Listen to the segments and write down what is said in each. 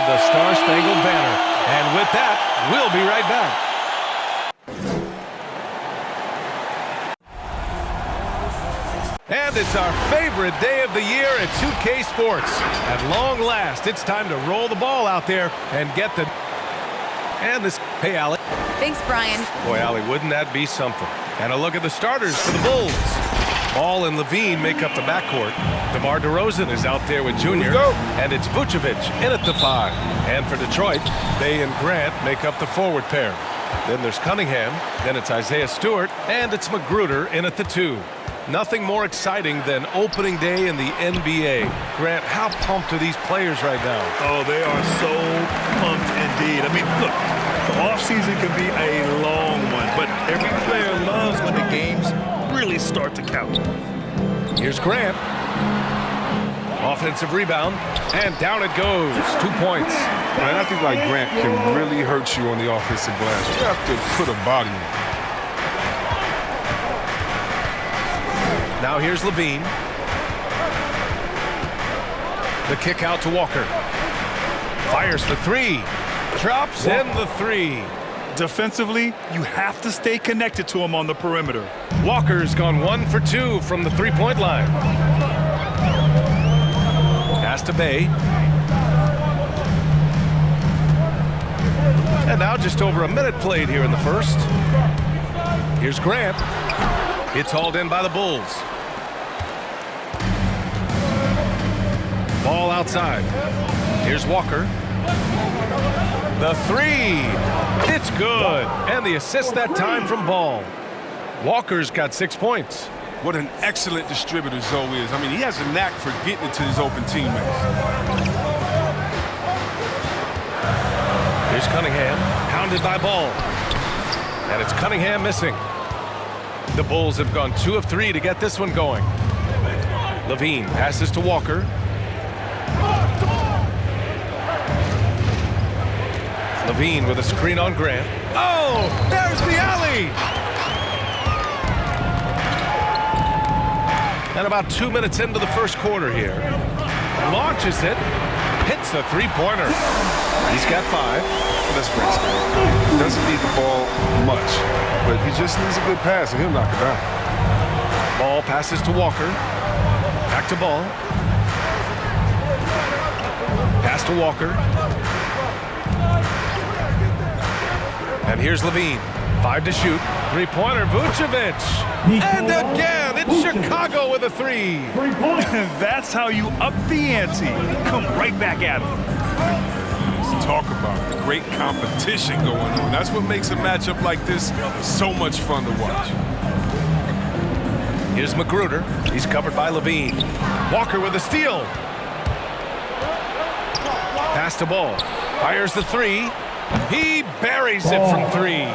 the Star-Spangled Banner. And with that, we'll be right back. And it's our favorite day of the year at 2K Sports. At long last, it's time to roll the ball out there and get the... And this... Hey, Allie. Thanks, Brian. Boy, Allie, wouldn't that be something? And a look at the starters for the Bulls. Ball and Levine make up the backcourt. DeMar DeRozan is out there with Junior. And it's Vuchovic in at the 5. And for Detroit, Bay and Grant make up the forward pair. Then there's Cunningham. Then it's Isaiah Stewart. And it's Magruder in at the 2. Nothing more exciting than opening day in the NBA. Grant, how pumped are these players right now? Oh, they are so pumped indeed. I mean, look, the offseason can be a long one, but every player loves when the games really start to count. Here's Grant. Offensive rebound, and down it goes. 2 points. Man, I think like Grant can really hurt you on the offensive glass. You have to put a body on. Now here's Levine. The kick out to Walker. Fires for 3. Drops in the 3. Defensively, you have to stay connected to him on the perimeter. Walker's gone 1 for 2 from the 3-point line. Pass to Bay. And now just over a minute played here in the first. Here's Grant. It's hauled in by the Bulls. Ball outside. Here's Walker. The 3. It's good. And the assist that time from Ball. Walker's got 6 points. What an excellent distributor Zoe is. I mean, he has a knack for getting it to his open teammates. Here's Cunningham. Pounded by Ball. And it's Cunningham missing. The Bulls have gone 2 of 3 to get this one going. Levine passes to Walker. Levine with a screen on Grant. Oh, there's the alley! And about 2 minutes into the first quarter here. Launches it. Hits the 3-pointer. He's got 5. That's great, Scott. He doesn't need the ball much, but he just needs a good pass, and he'll knock it down. Ball passes to Walker. Back to Ball. Pass to Walker. And here's Levine. 5 to shoot. 3-pointer, Vuchovic. And again, it's Chicago with a 3. That's how you up the ante. Come right back at him. Let's talk about great competition going on. That's what makes a matchup like this so much fun to watch. Here's Magruder. He's covered by Levine. Walker with a steal. Pass to Ball. Fires the 3. He buries it from 3.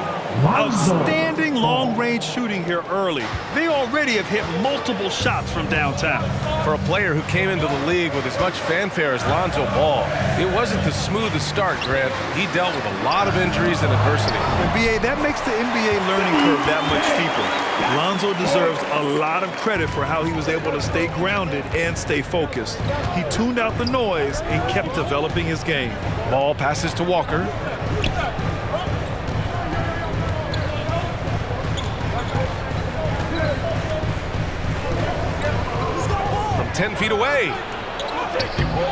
Outstanding long-range shooting here early. They already have hit multiple shots from downtown. For a player who came into the league with as much fanfare as Lonzo Ball, it wasn't the smoothest start, Grant. He dealt with a lot of injuries and adversity. BA, that makes the NBA learning curve that much steeper. Lonzo deserves a lot of credit for how he was able to stay grounded and stay focused. He tuned out the noise and kept developing his game. Ball passes to Walker. From 10 feet away.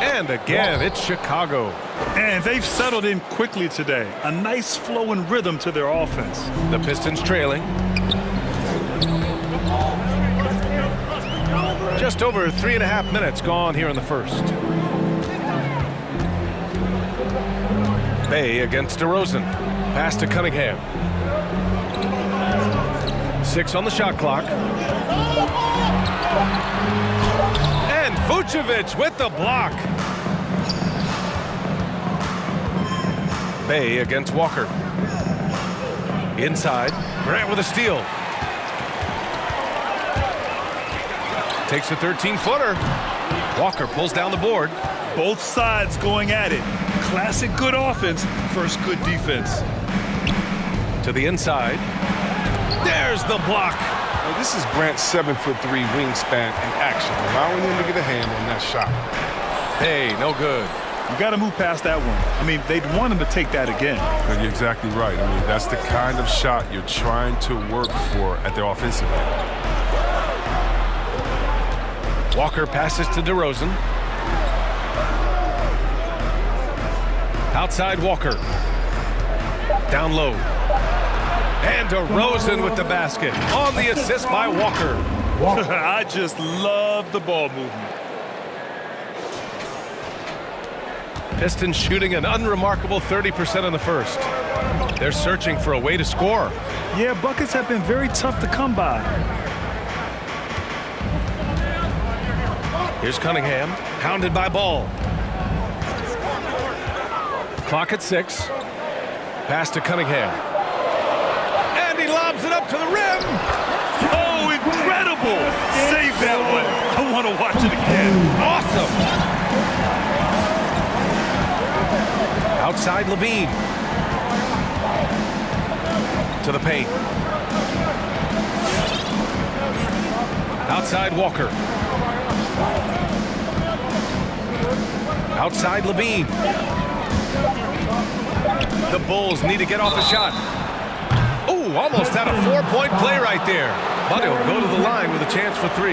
And again, it's Chicago. And they've settled in quickly today. A nice flow and rhythm to their offense. The Pistons trailing. Just over 3.5 minutes gone here in the first. Bay against DeRozan. Pass to Cunningham. 6 on the shot clock. And Vuchovic with the block. Bay against Walker. Inside. Grant with a steal. Takes a 13-footer. Walker pulls down the board. Both sides going at it. Classic good offense versus good defense. To the inside. There's the block. Now, this is Grant's 7'3" wingspan in action, allowing him to get a hand on that shot. Hey, no good. You got to move past that one. I mean, they'd want him to take that again. You're exactly right. I mean, that's the kind of shot you're trying to work for at their offensive end. Walker passes to DeRozan. Outside Walker. Down low. And DeRozan with the basket. On the assist by Walker. I just love the ball movement. Pistons shooting an unremarkable 30% in the first. They're searching for a way to score. Yeah, buckets have been very tough to come by. Here's Cunningham, hounded by Ball. Clock at 6. Pass to Cunningham. And he lobs it up to the rim. Oh, incredible! Save that one. I want to watch it again. Awesome. Outside Levine. To the paint. Outside Walker. Outside Levine. The Bulls need to get off a shot. Oh, almost had a 4-point play right there. But he'll go to the line with a chance for 3.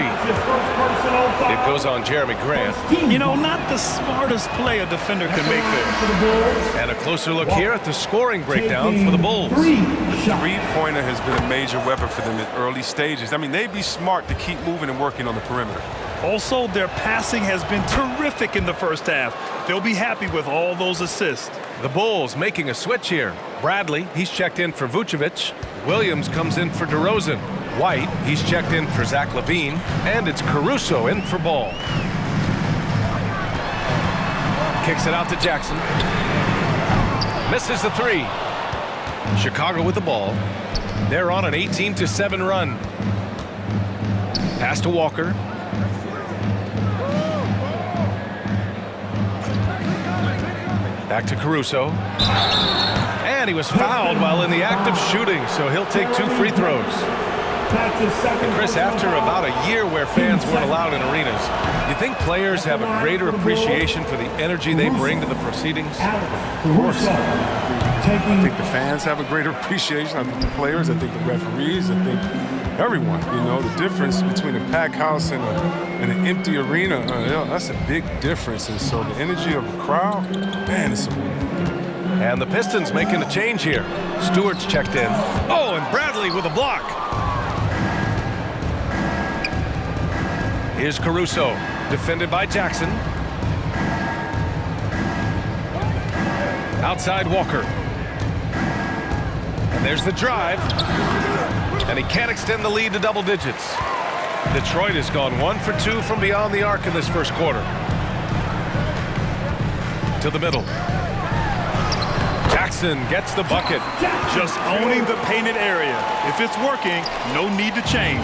It goes on Jeremy Grant. You know, not the smartest play a defender can make there. And a closer look here at the scoring breakdown for the Bulls. The three-pointer has been a major weapon for them in early stages. I mean, they'd be smart to keep moving and working on the perimeter. Also, their passing has been terrific in the first half. They'll be happy with all those assists. The Bulls making a switch here. Bradley, he's checked in for Vuchovic. Williams comes in for DeRozan. White, he's checked in for Zach LaVine. And it's Caruso in for Ball. Kicks it out to Jackson. Misses the 3. Chicago with the ball. They're on an 18-7 run. Pass to Walker. Back to Caruso. And he was fouled while in the act of shooting, so he'll take 2 free throws. And Chris, after about a year where fans weren't allowed in arenas, you think players have a greater appreciation for the energy they bring to the proceedings? Of course. I think the fans have a greater appreciation. I think the players, I think the referees, I think everyone. You know, the difference between a packed house and an empty arena, that's a big difference. And so the energy of the crowd, man, it's And the Pistons making a change here. Stewart's checked in. Oh, and Bradley with a block. Here's Caruso, defended by Jackson. Outside Walker. And there's the drive. And he can't extend the lead to double digits. Detroit has gone 1 for 2 from beyond the arc in this first quarter. To the middle. Jackson gets the bucket. Just owning the painted area. If it's working, no need to change.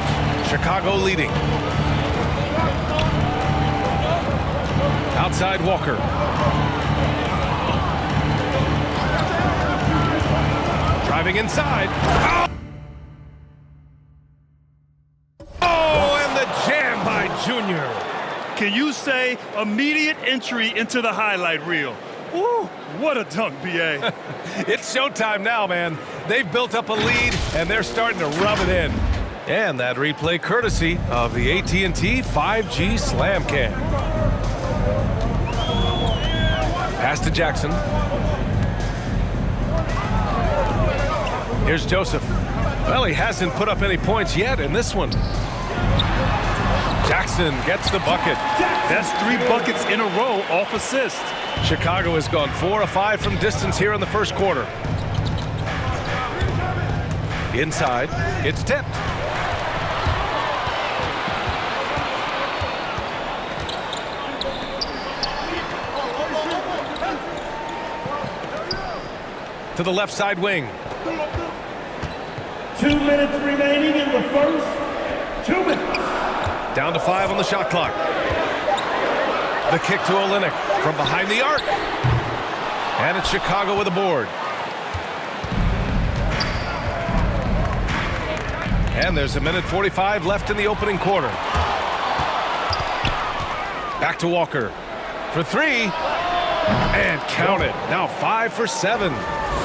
Chicago leading. Outside Walker. Driving inside. Oh, and the jam by Junior. Can you say immediate entry into the highlight reel? Woo, what a dunk, B.A. It's showtime now, man. They've built up a lead, and they're starting to rub it in. And that replay courtesy of the AT&T 5G Slam Cam. Pass to Jackson. Here's Joseph. Well, he hasn't put up any points yet in this one. Jackson gets the bucket. That's 3 buckets in a row off assist. Chicago has gone 4 of 5 from distance here in the first quarter. Inside, it's tipped. To the left side wing. 2 minutes remaining in the first. 2 minutes. Down to 5 on the shot clock. The kick to Olynyk from behind the arc. And it's Chicago with a board. And there's 1:45 left in the opening quarter. Back to Walker for 3. And count it. Now 5 for 7.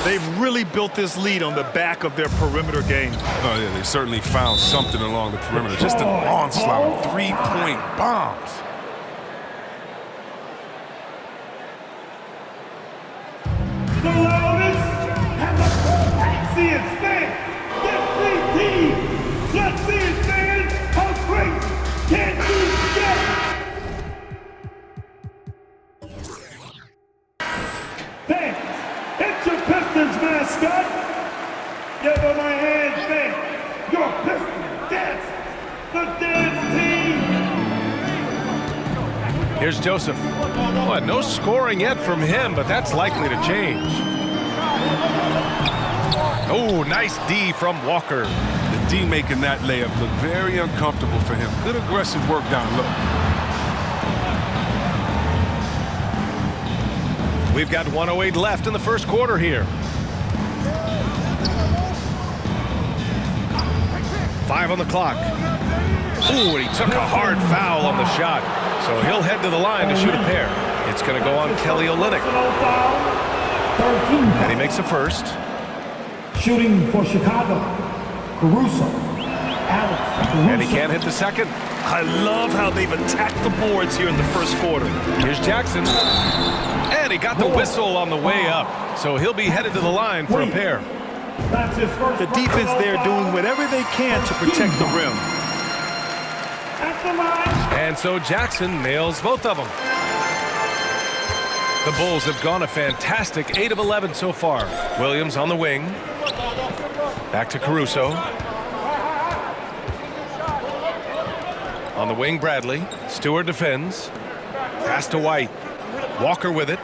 They've really built this lead on the back of their perimeter game. Oh, yeah, they certainly found something along the perimeter. Just an onslaught of three-point bombs. The loudest and the craziest fan. Let's see, team. Let's see it, fans. How great can you get? Fans, it's your Pistons mascot. Give them a hand, fans. Your Pistons dance. The dance team. Here's Joseph. Well, no scoring yet from him, but that's likely to change. Oh, nice D from Walker. The D making that layup look very uncomfortable for him. Good aggressive work down low. We've got 1:08 left in the first quarter here. 5 on the clock. Ooh, and he took a hard foul on the shot. So he'll head to the line to shoot a pair. It's going to go on Kelly Olynyk. And he makes a first. Shooting for Chicago, Caruso. Alex Caruso. And he can't hit the second. I love how they've attacked the boards here in the first quarter. Here's Jackson. And he got the whistle on the way up. So he'll be headed to the line for a pair. That's his first. The defense there doing whatever they can to protect the rim. At the line. And so Jackson nails both of them. The Bulls have gone a fantastic 8 of 11 so far. Williams on the wing. Back to Caruso. On the wing, Bradley. Stewart defends. Pass to White. Walker with it.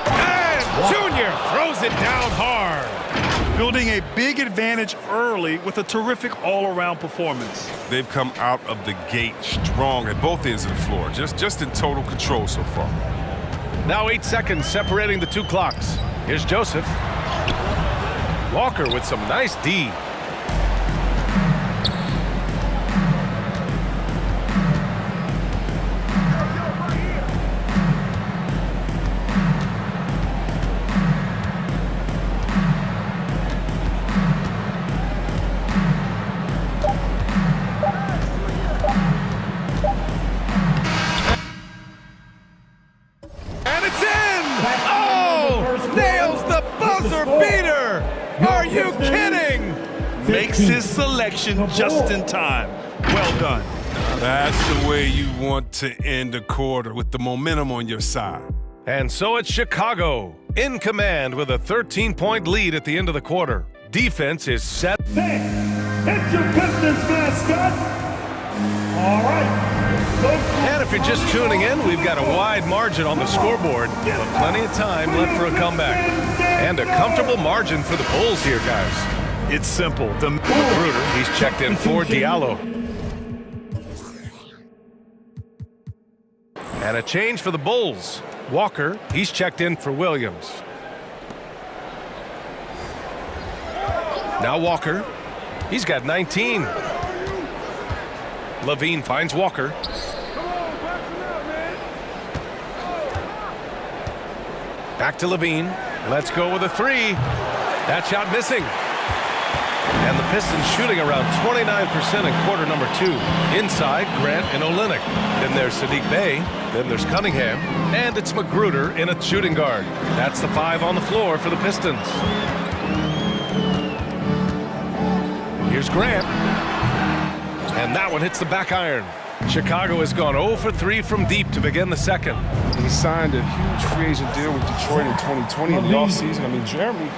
And Junior throws it down hard. Building a big advantage early with a terrific all-around performance. They've come out of the gate strong at both ends of the floor. Just in total control so far. Now 8 seconds separating the two clocks. Here's Joseph. Walker with some nice D. And it's in! Oh! Nails the buzzer beater! Are you kidding? Makes his selection just in time. Well done. That's the way you want to end a quarter, with the momentum on your side. And so it's Chicago in command with a 13-point lead at the end of the quarter. Defense is set. Hey, it's your Pistons mascot. All right. And if you're just tuning in, we've got a wide margin on the scoreboard, but plenty of time left for a comeback. And a comfortable margin for the Bulls here, guys. It's simple. The Magruder, he's checked in for Diallo. And a change for the Bulls. Walker, he's checked in for Williams. Now Walker, he's got 19. Levine finds Walker. Back to Levine. Let's go with a three. That shot missing. And the Pistons shooting around 29% in quarter number 2. Inside, Grant and Olynyk. Then there's Sadiq Bey. Then there's Cunningham. And it's Magruder in a shooting guard. That's the 5 on the floor for the Pistons. Here's Grant. And that one hits the back iron. Chicago has gone 0 for 3 from deep to begin the second. He signed a huge free agent deal with Detroit in 2020 in the offseason. I mean, Jeremy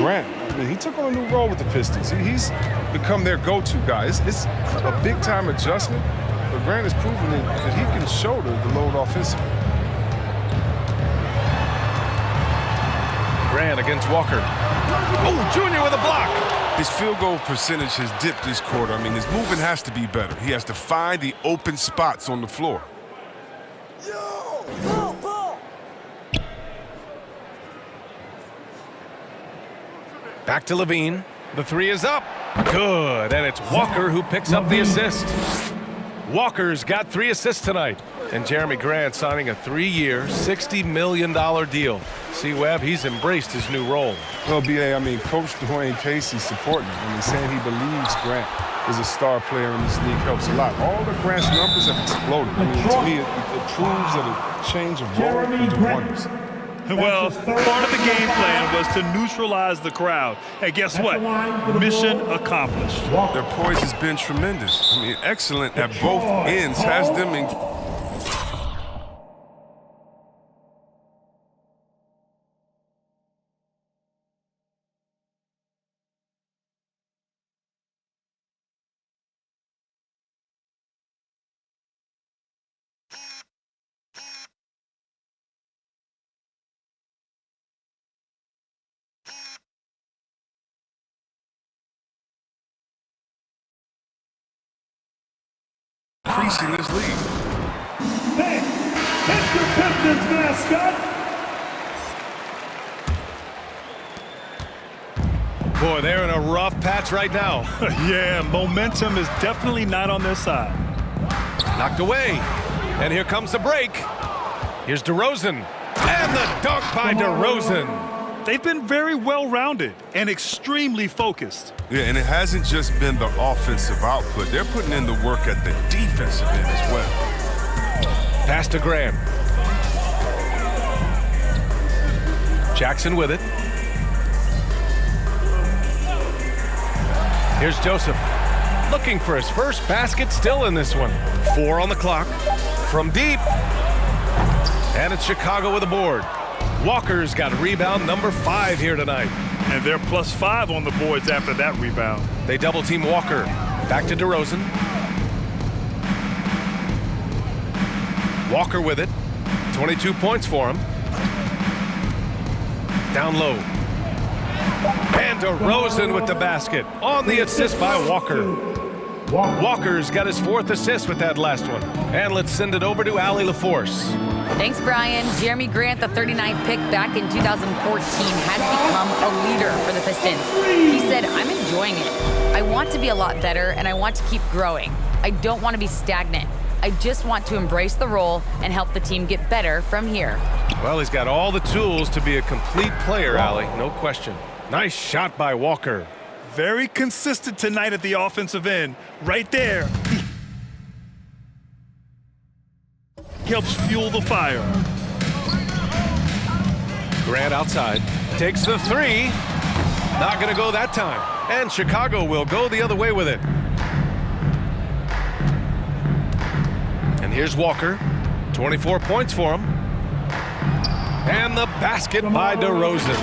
Grant, he took on a new role with the Pistons. He's become their go-to guy. It's a big-time adjustment, but Grant has proven that he can shoulder the load offensively. Grant against Walker. Oh, Junior with a block. His field goal percentage has dipped this quarter. I mean, his movement has to be better. He has to find the open spots on the floor. Back to Levine. The 3 is up. Good. And it's Walker who picks up the assist. Walker's got 3 assists tonight. And Jeremy Grant signing a 3-year, $60 million deal. See, Webb, he's embraced his new role. Well, B.A., I mean, Coach Dwayne Casey's supporting him. I mean, saying he believes Grant is a star player in this league helps a lot. All the Grant's numbers have exploded. I mean, to me, it proves that a change of role can do wonders. Well, part of the game plan was to neutralize the crowd. And guess what? Mission accomplished. Their poise has been tremendous. I mean, excellent at both ends. Has them in... increasing this league. Hey, it's your Pistons mascot. Boy, they're in a rough patch right now. Yeah, momentum is definitely not on their side. Knocked away. And here comes the break. Here's DeRozan. And the dunk by DeRozan. They've been very well-rounded and extremely focused. Yeah, and it hasn't just been the offensive output. They're putting in the work at the defensive end as well. Pass to Graham. Jackson with it. Here's Joseph. Looking for his first basket, still in this one. 4 on the clock. From deep. And it's Chicago with a board. Walker's got rebound number 5 here tonight. And they're +5 on the boards after that rebound. They double team Walker. Back to DeRozan. Walker with it. 22 points for him. Down low. And DeRozan with the basket. On the assist by Walker. Walker's got his 4th assist with that last one. And let's send it over to Allie LaForce. Thanks, Brian. Jeremy Grant, the 39th pick back in 2014, has become a leader for the Pistons. He said, I'm enjoying it. I want to be a lot better, and I want to keep growing. I don't want to be stagnant. I just want to embrace the role and help the team get better from here. Well, he's got all the tools to be a complete player, Allie, no question. Nice shot by Walker. Very consistent tonight at the offensive end. Right there. He helps fuel the fire. Grant outside. Takes the 3. Not going to go that time. And Chicago will go the other way with it. And here's Walker. 24 points for him. And the basket by DeRozan.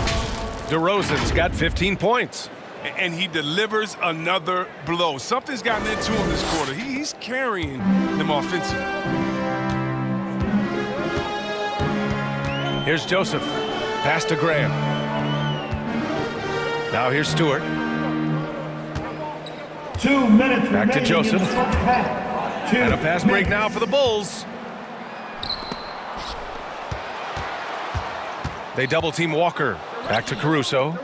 DeRozan's got 15 points. And he delivers another blow. Something's gotten into him this quarter. He's carrying them offensively. Here's Joseph. Pass to Graham. Now here's Stewart. 2 minutes Back to remaining Joseph. in the first half. And a fast break now for the Bulls. They double team Walker. Back to Caruso.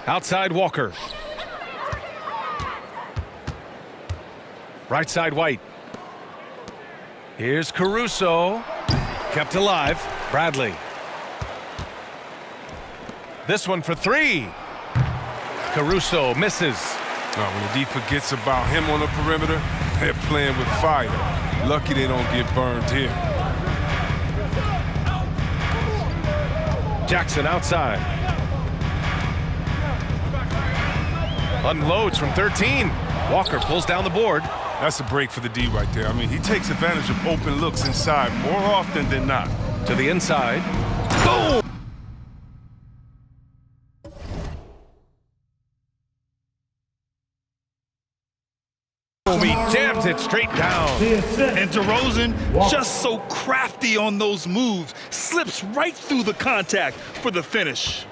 Outside Walker. Right side White. Here's Caruso. Kept alive. Bradley. This one for 3. Caruso misses. When the D forgets about him on the perimeter, they're playing with fire. Lucky they don't get burned here. Jackson outside. Unloads from 13. Walker pulls down the board. That's a break for the D right there. I mean, he takes advantage of open looks inside more often than not. To the inside. Boom! He jams it straight down. And DeRozan, just so crafty on those moves, slips right through the contact for the finish.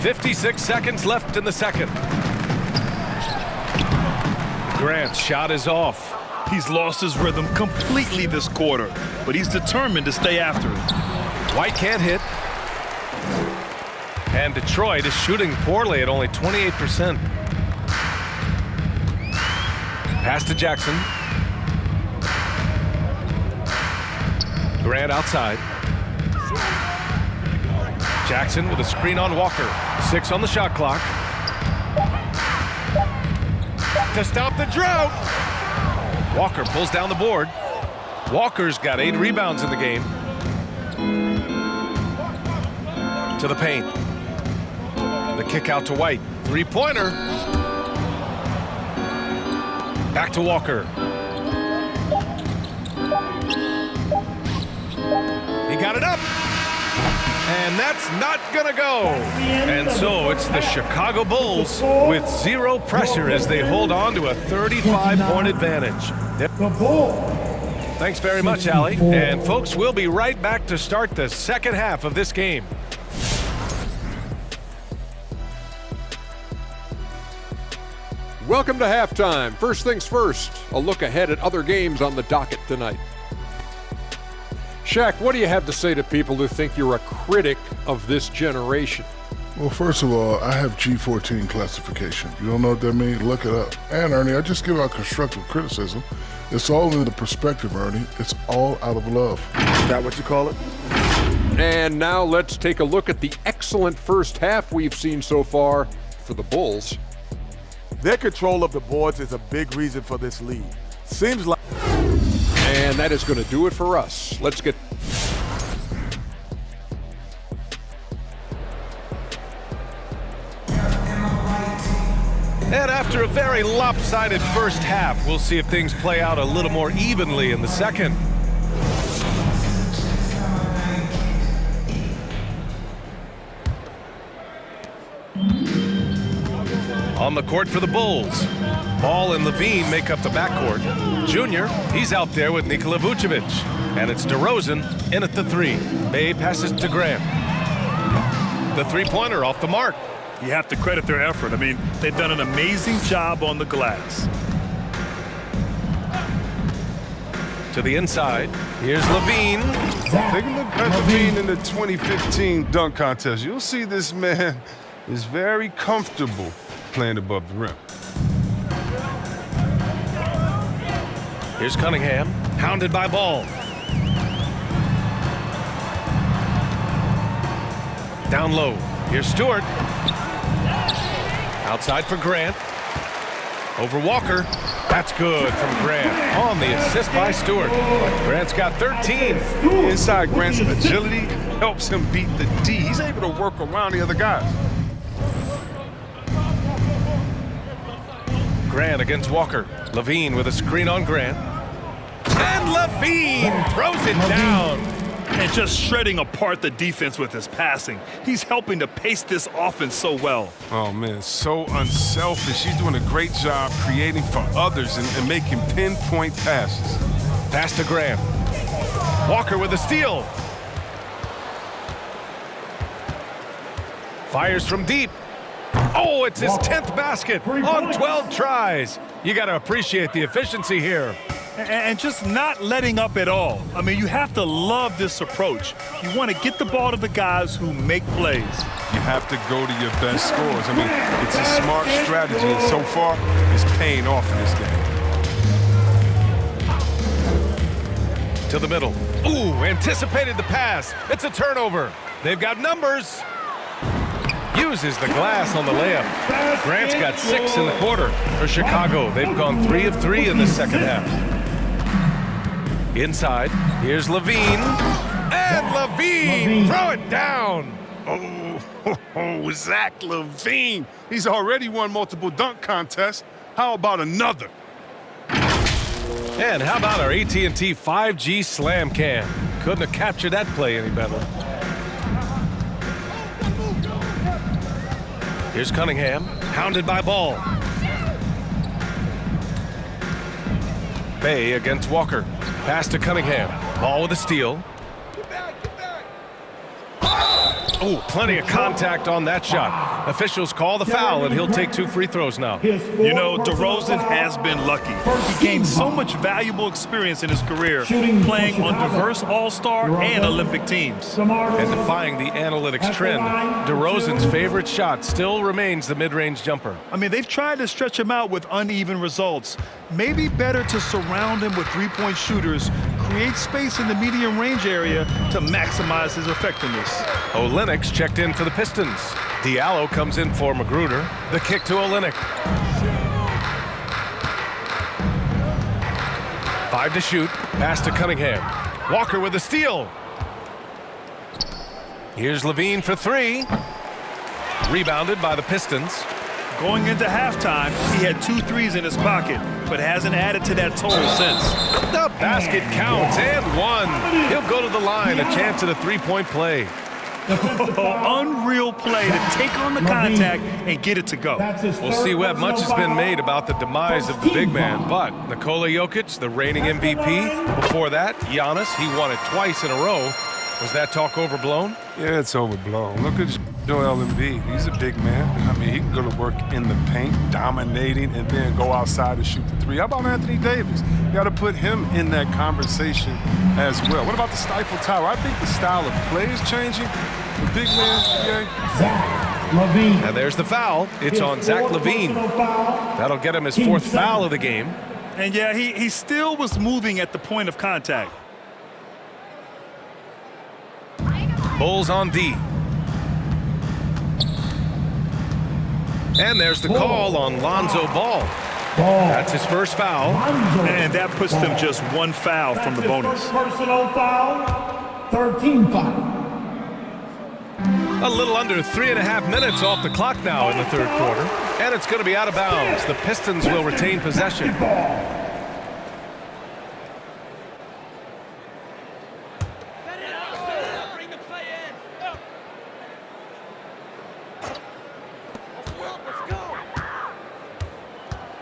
56 seconds left in the second. Grant's shot is off. He's lost his rhythm completely this quarter, but he's determined to stay after it. White can't hit. And Detroit is shooting poorly at only 28%. Pass to Jackson. Grant outside. Jackson with a screen on Walker. 6 on the shot clock. To stop the drought. Walker pulls down the board. Walker's got 8 rebounds in the game. To the paint. The kick out to White. 3-pointer. Back to Walker. He got it up. And that's not gonna go. And so it's the Chicago Bulls with 0 pressure as they hold on to a 35-point advantage. Thanks very much, Allie. And folks, we'll be right back to start the second half of this game. Welcome to halftime. First things first, a look ahead at other games on the docket tonight. Shaq, what do you have to say to people who think you're a critic of this generation? Well, first of all, I have G14 classification. You don't know what that means? Look it up. And, Ernie, I just give out constructive criticism. It's all in the perspective, Ernie. It's all out of love. Is that what you call it? And now let's take a look at the excellent first half we've seen so far for the Bulls. Their control of the boards is a big reason for this lead. Seems like... And that is going to do it for us. Let's get... And after a very lopsided first half, we'll see if things play out a little more evenly in the second. On the court for the Bulls. Ball and Levine make up the backcourt. Junior, he's out there with Nicola Vuchovic. And it's DeRozan in at the 3. Bay passes to Grant. The 3-pointer off the mark. You have to credit their effort. I mean, they've done an amazing job on the glass. To the inside. Here's Levine. Take a look at Levine in the 2015 dunk contest. You'll see this man is very comfortable playing above the rim. Here's Cunningham, hounded by Ball. Down low. Here's Stewart. Outside for Grant. Over Walker. That's good from Grant. On the assist by Stewart. Grant's got 13. Inside Grant's agility helps him beat the D. He's able to work around the other guys. Grant against Walker. Levine with a screen on Grant. And Levine throws it down. And just shredding apart the defense with his passing. He's helping to pace this offense so well. Oh, man, so unselfish. He's doing a great job creating for others and making pinpoint passes. Pass to Grant. Walker with a steal. Fires from deep. Oh, it's his 10th basket on 12 tries. You got to appreciate the efficiency here. And just not letting up at all. I mean, you have to love this approach. You want to get the ball to the guys who make plays. You have to go to your best scores. I mean, it's a smart strategy, and so far, it's paying off in this game. To the middle. Ooh, anticipated the pass. It's a turnover. They've got numbers. Uses the glass on the layup. Grant's got 6 in the quarter. For Chicago, they've gone 3 of 3 in the second half. Inside, here's Levine. And Levine, throw it down. Oh, Zach Levine. He's already won multiple dunk contests. How about another? And how about our AT&T 5G Slam Cam? Couldn't have captured that play any better. Here's Cunningham, hounded by Ball. Bay against Walker. Pass to Cunningham. Ball with a steal. Oh, plenty of contact on that shot. Officials call the foul, and he'll take 2 free throws now. You know, DeRozan has been lucky. He gained so much valuable experience in his career playing on diverse All-Star and Olympic teams. And defying the analytics trend, DeRozan's favorite shot still remains the mid-range jumper. I mean, they've tried to stretch him out with uneven results. Maybe better to surround him with three-point shooters, create space in the medium range area to maximize his effectiveness. Olynyk's checked in for the Pistons. Diallo comes in for Magruder. The kick to Olynyk. 5 to shoot. Pass to Cunningham. Walker with a steal. Here's Levine for 3. Rebounded by the Pistons. Going into halftime, he had 2 threes in his pocket, but hasn't added to that total since. The basket counts, and 1. He'll go to the line, a chance at a 3-point play. Unreal play to take on the contact and get it to go. We'll see, Webb, much has been made about the demise of the big man, but Nikola Vuchovic, the reigning MVP. Before that, Giannis, he won it twice in a row. Was that talk overblown? Yeah, it's overblown. Look at Joel Embiid. He's a big man. I mean, he can go to work in the paint, dominating, and then go outside and shoot the 3. How about Anthony Davis? You got to put him in that conversation as well. What about the Stifle Tower? I think the style of play is changing. The big man, Zach LaVine. And there's the foul. It's on Zach LaVine. That'll get him his 4th foul of the game. And yeah, he still was moving at the point of contact. Bulls on D. And there's the call on Lonzo Ball. That's his first foul. And that puts them just 1 foul from the bonus. Personal foul, 13 foul. A little under 3.5 minutes off the clock now in the 3rd quarter. And it's going to be out of bounds. The Pistons will retain possession.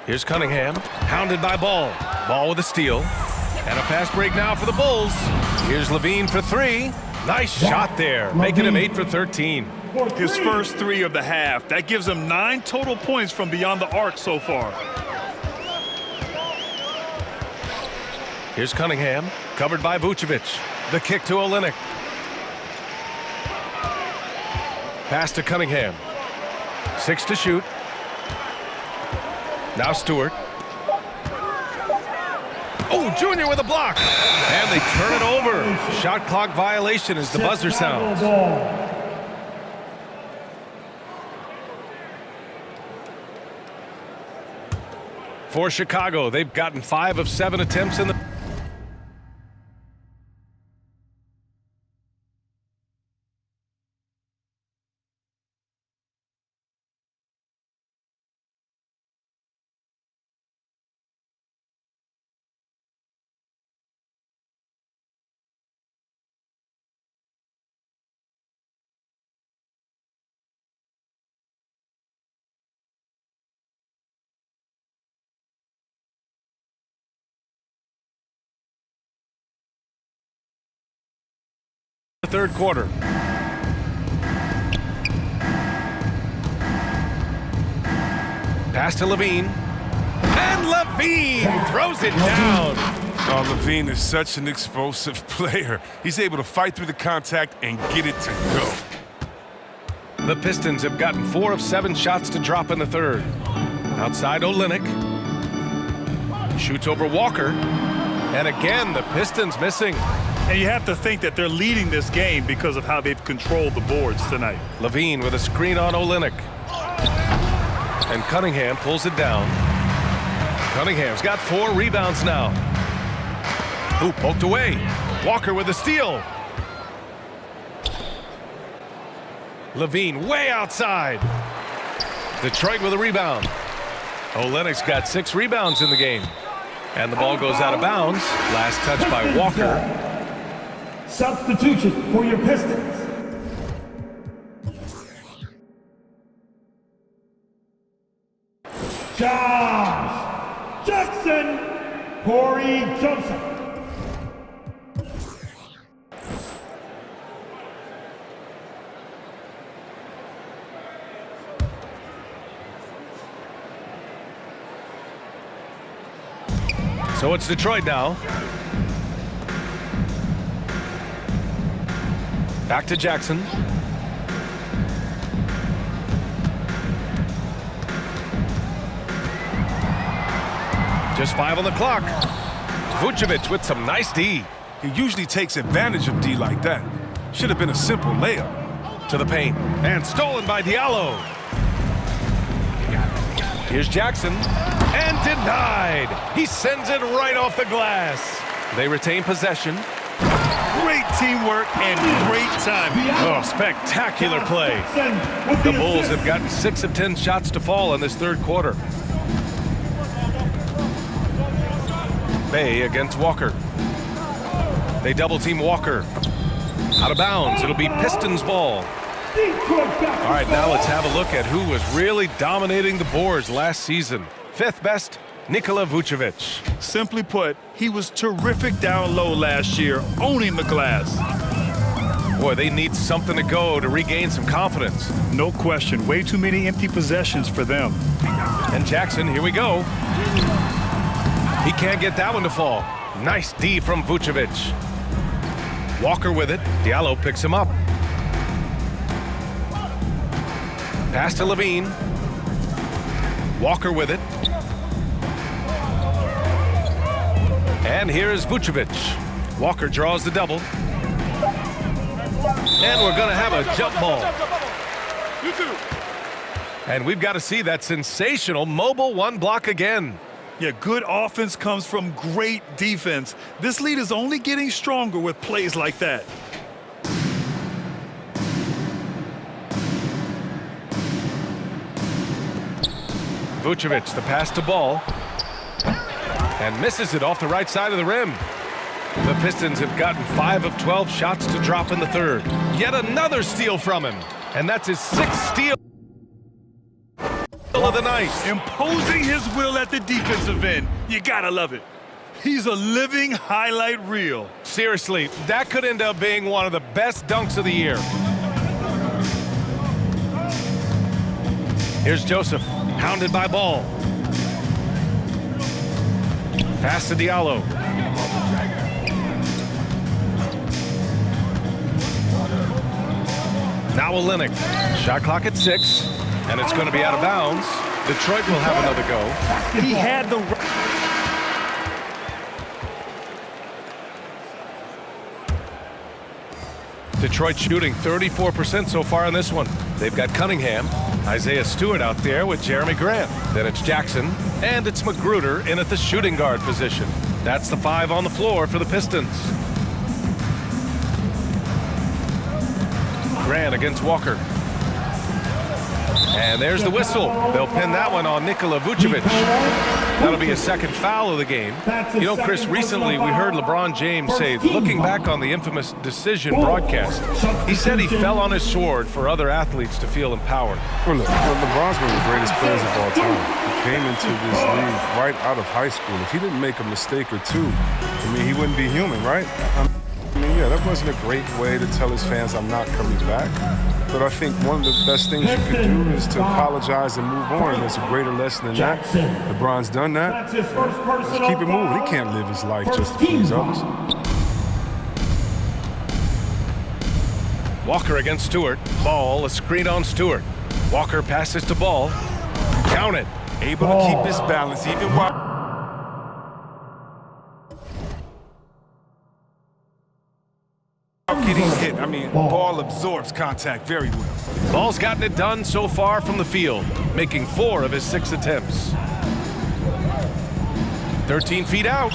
Here's Cunningham, hounded by Ball. Ball with a steal. And a fast break now for the Bulls. Here's Levine for 3. Nice shot there, making him 8 for 13. His first 3 of the half. That gives him 9 total points from beyond the arc so far. Here's Cunningham, covered by Vuchovic. The kick to Olynyk. Pass to Cunningham. 6 to shoot. Now Stewart. Oh, Junior with a block. And they turn it over. Shot clock violation as the buzzer sounds. For Chicago, they've gotten 5 of 7 attempts in the... third quarter. Pass to Levine. And Levine throws it down. Oh, Levine is such an explosive player. He's able to fight through the contact and get it to go. The Pistons have gotten 4 of 7 shots to drop in the 3rd. Outside Olynyk. Shoots over Walker. And again, the Pistons missing. And you have to think that they're leading this game because of how they've controlled the boards tonight. Levine with a screen on Olynyk. And Cunningham pulls it down. Cunningham's got 4 rebounds now. Ooh, poked away. Walker with a steal. Levine way outside. Detroit with a rebound. Olynyk's got 6 rebounds in the game. And the ball goes out of bounds. Last touch by Walker. Substitution for your Pistons. Josh Jackson, Corey Joseph. So it's Detroit now. Back to Jackson. Just 5 on the clock. Vuchovic with some nice D. He usually takes advantage of D like that. Should have been a simple layup. To the paint. And stolen by Diallo. Here's Jackson. And denied. He sends it right off the glass. They retain possession. Great teamwork and great timing. Oh, spectacular play. The Bulls have gotten 6 of 10 shots to fall in this third quarter. Bay against Walker. They double team Walker. Out of bounds. It'll be Pistons ball. All right, now let's have a look at who was really dominating the boards last season. 5th best, Nicola Vuchovic. Simply put, he was terrific down low last year, owning the glass. Boy, they need something to go to regain some confidence. No question, way too many empty possessions for them. And Jackson, here we go. He can't get that one to fall. Nice D from Vuchovic. Walker with it. Diallo picks him up. Pass to Levine. Walker with it. And here's Vuchovic. Walker draws the double. And we're going to have a jump ball. And we've got to see that sensational mobile one block again. Yeah, good offense comes from great defense. This lead is only getting stronger with plays like that. Vuchovic, the pass to Ball. And misses it off the right side of the rim. The Pistons have gotten 5 of 12 shots to drop in the third. Yet another steal from him. And that's his 6th steal of the night. Imposing his will at the defensive end. You gotta love it. He's a living highlight reel. Seriously, that could end up being one of the best dunks of the year. Here's Joseph, hounded by Ball. Pass to Diallo. Now Olynyk. Shot clock at 6, and it's going to be out of bounds. Detroit will have another go. He had the... Detroit shooting 34% so far in this one. They've got Cunningham, Isaiah Stewart out there with Jeremy Grant. Then it's Jackson, and it's Magruder in at the shooting guard position. That's the 5 on the floor for the Pistons. Grant against Walker. And there's the whistle. They'll pin that one on Nicola Vuchovic. That'll be a second foul of the game. You know, Chris, recently we heard LeBron James say, looking back on the infamous decision broadcast, he said he fell on his sword for other athletes to feel empowered. Well, look, LeBron's one of the greatest players of all time. He came into this league right out of high school. If he didn't make a mistake or two, I mean, he wouldn't be human, right? I mean, yeah, that wasn't a great way to tell his fans I'm not coming back. But I think one of the best things you could do is to apologize and move on. There's a greater lesson than that. LeBron's done that. Let's keep it moving. He can't live his life just to please others. Walker against Stewart. Ball, a screen on Stewart. Walker passes to Ball. Count it. Able to keep his balance even while getting hit. I mean, Ball absorbs contact very well. Ball's gotten it done so far from the field, making 4 of his 6 attempts. 13 feet out.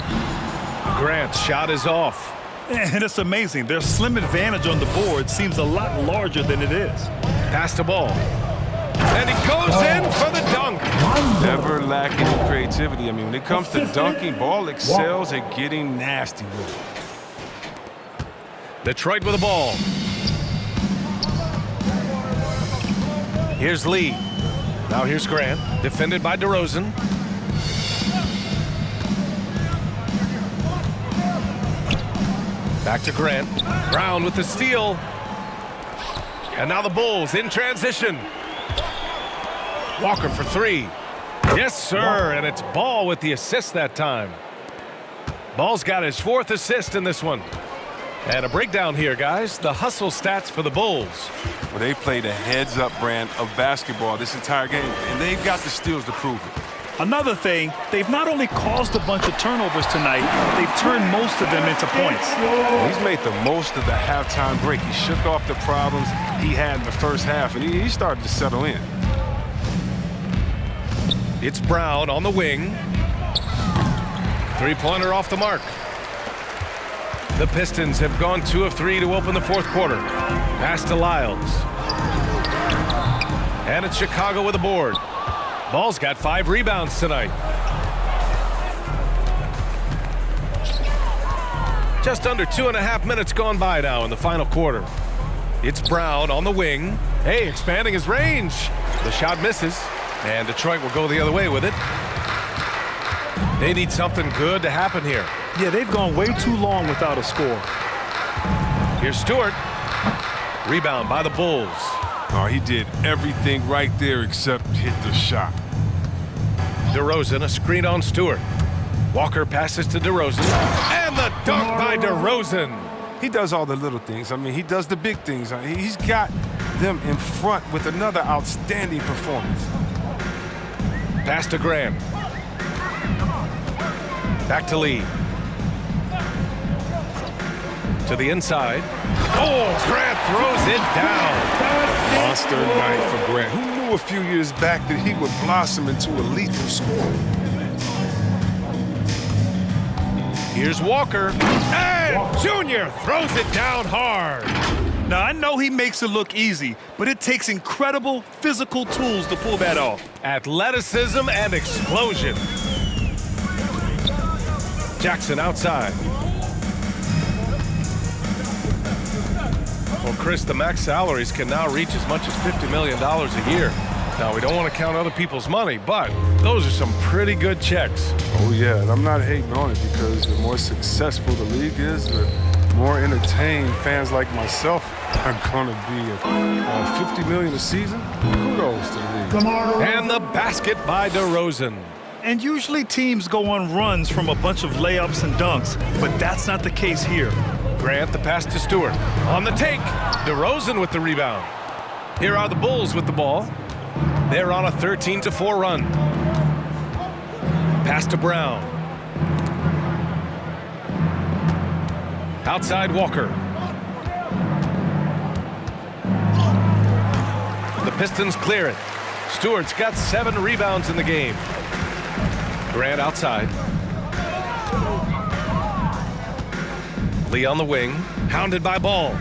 Grant's shot is off. And it's amazing. Their slim advantage on the board seems a lot larger than it is. Pass to Ball. And he goes in for the dunk. Never lacking in creativity. I mean, when it comes to dunking, Ball excels at getting nasty with it. Detroit with the ball. Here's Lee. Now here's Grant, defended by DeRozan. Back to Grant. Brown with the steal. And now the Bulls in transition. Walker for 3. Yes, sir, and it's Ball with the assist that time. Ball's got his 4th assist in this one. And a breakdown here, guys. The hustle stats for the Bulls. Well, they played a heads-up brand of basketball this entire game, and they've got the steals to prove it. Another thing, they've not only caused a bunch of turnovers tonight, they've turned most of them into points. He's made the most of the halftime break. He shook off the problems he had in the first half, and he started to settle in. It's Brown on the wing. Three-pointer off the mark. The Pistons have gone 2 of 3 to open the 4th quarter. Pass to Lyles. And it's Chicago with a board. Ball's got 5 rebounds tonight. Just under 2.5 minutes gone by now in the final quarter. It's Brown on the wing. Hey, expanding his range. The shot misses, and Detroit will go the other way with it. They need something good to happen here. Yeah, they've gone way too long without a score. Here's Stewart. Rebound by the Bulls. Oh, he did everything right there except hit the shot. DeRozan, a screen on Stewart. Walker passes to DeRozan. And the dunk by DeRozan. He does all the little things. I mean, he does the big things. He's got them in front with another outstanding performance. Pass to Graham. Back to Lee. To the inside. Oh, Grant throws it down. Monster night for Grant. Who knew a few years back that he would blossom into a lethal scorer? Here's Walker. And Junior throws it down hard. Now, I know he makes it look easy, but it takes incredible physical tools to pull that off. Athleticism and explosion. Jackson outside. Well, Chris, the max salaries can now reach as much as $50 million a year. Now, we don't want to count other people's money, but those are some pretty good checks. Oh, yeah, and I'm not hating on it because the more successful the league is, the more entertained fans like myself are going to be at $50 million a season. Kudos to the league. And the basket by DeRozan. And usually teams go on runs from a bunch of layups and dunks, but that's not the case here. Grant the pass to Stewart. On the take, DeRozan with the rebound. Here are the Bulls with the ball. They're on a 13-4 run. Pass to Brown. Outside Walker. The Pistons clear it. Stewart's got 7 rebounds in the game. Grant outside. Lee on the wing, hounded by Ball.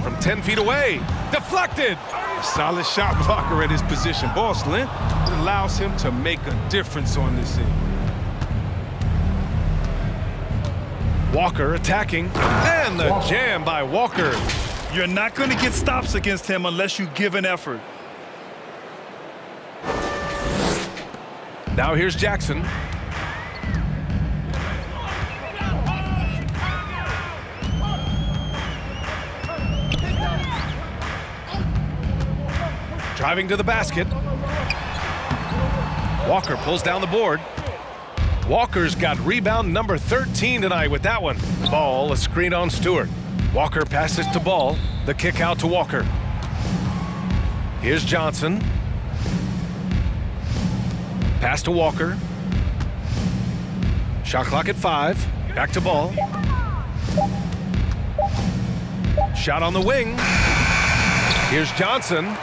From 10 feet away, deflected. A solid shot blocker at his position. Ball's length allows him to make a difference on this end. Walker attacking, and the jam by Walker. You're not going to get stops against him unless you give an effort. Now here's Jackson. Driving to the basket. Walker pulls down the board. Walker's got rebound number 13 tonight with that one. Ball, a screen on Stewart. Walker passes to Ball. The kick out to Walker. Here's Johnson. Pass to Walker. Shot clock at 5. Back to Ball. Shot on the wing. Here's Johnson.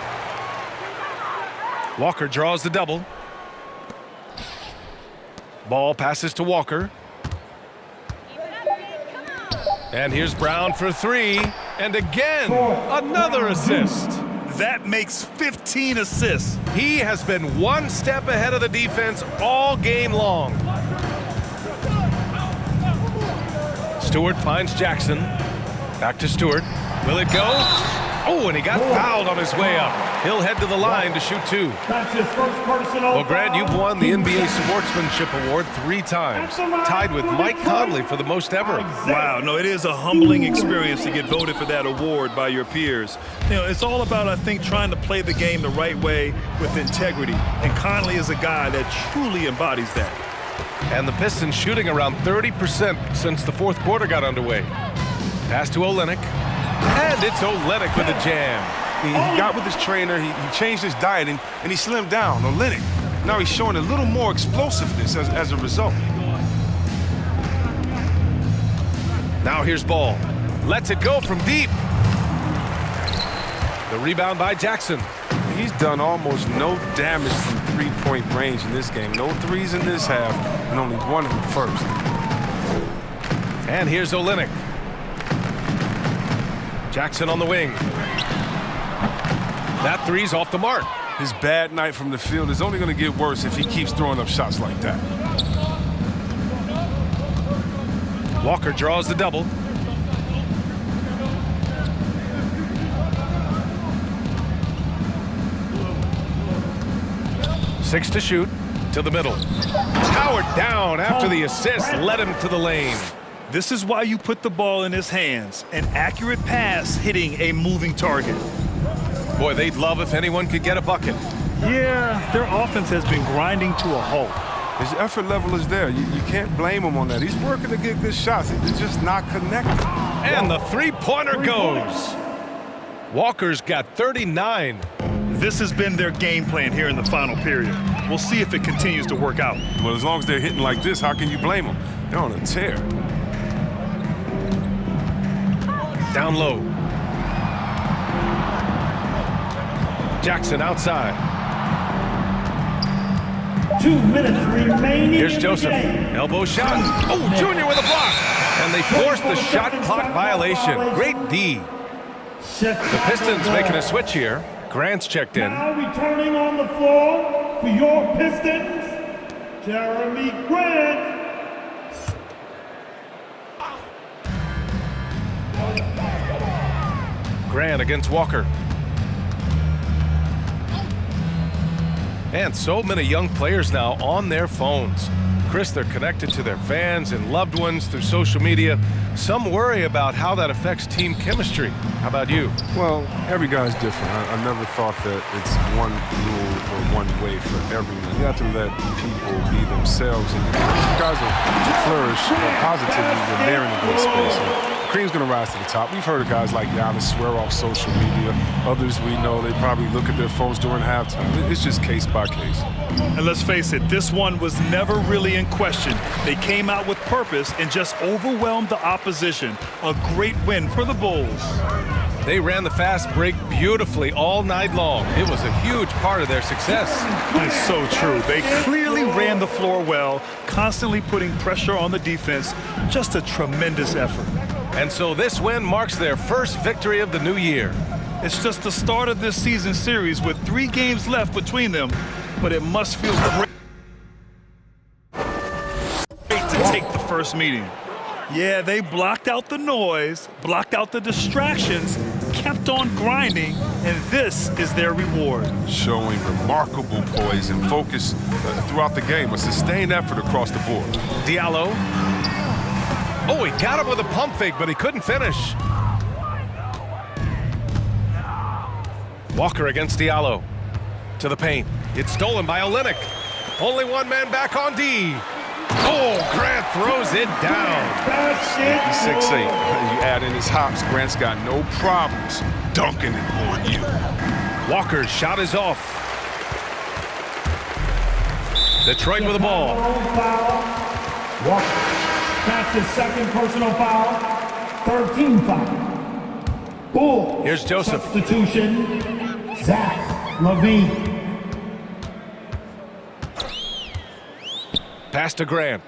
Walker draws the double. Ball passes to Walker. And here's Brown for 3. And again, another assist. That makes 15 assists. He has been one step ahead of the defense all game long. Stewart finds Jackson. Back to Stewart. Will it go? Oh, and he got fouled on his way up. He'll head to the line to shoot 2. That's his first personal Well, Grant, you've won the NBA Sportsmanship Award 3 times, tied with Mike Conley for the most ever. Wow, no, it is a humbling experience to get voted for that award by your peers. You know, it's all about, I think, trying to play the game the right way with integrity. And Conley is a guy that truly embodies that. And the Pistons shooting around 30% since the fourth quarter got underway. Pass to Olynyk. And it's Olynyk with a jam. He got with his trainer, he changed his diet, and he slimmed down. Olynyk, now he's showing a little more explosiveness as a result. Now here's Ball. Lets it go from deep. The rebound by Jackson. He's done almost no damage from three-point range in this game. No threes in this half, and only one in the first. And here's Olynyk. Jackson on the wing. That three's off the mark. His bad night from the field is only going to get worse if he keeps throwing up shots like that. Walker draws the double. Six to shoot. To the middle. Powered down after the assist led him to the lane. This is why you put the ball in his hands. An accurate pass hitting a moving target. Boy, they'd love if anyone could get a bucket. Yeah, their offense has been grinding to a halt. His effort level is there. You can't blame him on that. He's working to get good shots. It's just not connected. And the three-pointer goes. Walker's got 39. This has been their game plan here in the final period. We'll see if it continues to work out. Well, as long as they're hitting like this, how can you blame them? They're on a tear. Down low. Jackson outside. 2 minutes remaining. Here's in the Joseph. game. Elbow shot. Oh, Junior with a block. And they forced the shot clock violation. Great D. The Pistons making a switch here. Grant's checked in. Now returning on the floor for your Pistons, Jeremy Grant. Grant against Walker. And so many young players now on their phones. Chris, they're connected to their fans and loved ones through social media. Some worry about how that affects team chemistry. How about you? Well, every guy's different. I never thought that it's one rule or one way for everyone. You have to let people be themselves. And if guys will flourish positively when they're in a good space. And Cream's going to rise to the top. We've heard of guys like Giannis swear off social media. Others we know, they probably look at their phones during halftime. It's just case by case. And let's face it, this one was never really in question. They came out with purpose and just overwhelmed the opposition. A great win for the Bulls. They ran the fast break beautifully all night long. It was a huge part of their success. It's so true. They clearly ran the floor well, constantly putting pressure on the defense. Just a tremendous effort. And so this win marks their first victory of the new year. It's just the start of this season series with 3 games left between them, but it must feel great to take the first meeting. Yeah, they blocked out the noise, blocked out the distractions, kept on grinding, and this is their reward. Showing remarkable poise and focus throughout the game, a sustained effort across the board. Diallo. Oh, he got him with a pump fake, but he couldn't finish. Walker against Diallo. To the paint. It's stolen by Olynyk. Only one man back on D. Oh, Grant throws it down. He's 6'8". You add in his hops, Grant's got no problems dunking it on you. Walker's shot is off. Detroit with the ball. Walker. That's his second personal foul. 13 foul. Bull. Here's Joseph. Substitution. Zach LaVine. Pass to Grant.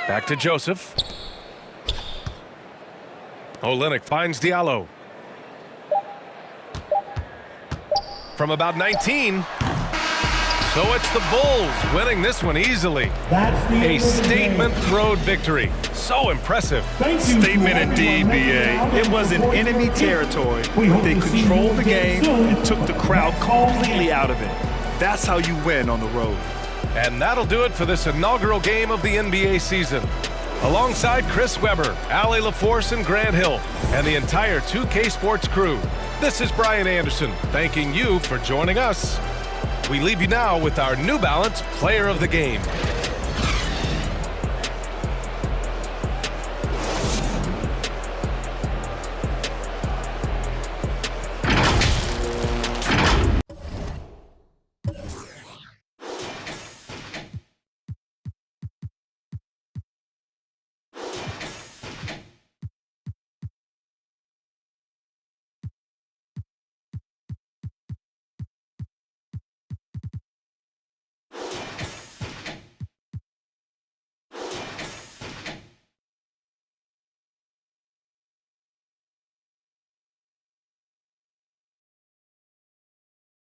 Back to Joseph. Olynyk finds Diallo. From about 19. So it's the Bulls winning this one easily. A statement road victory. So impressive. Statement indeed, BA. It was in enemy territory. They controlled the game and took the crowd completely out of it. That's how you win on the road. And that'll do it for this inaugural game of the NBA season. Alongside Chris Webber, Allie LaForce, and Grant Hill, and the entire 2K Sports crew, this is Brian Anderson thanking you for joining us. We leave you now with our New Balance Player of the Game.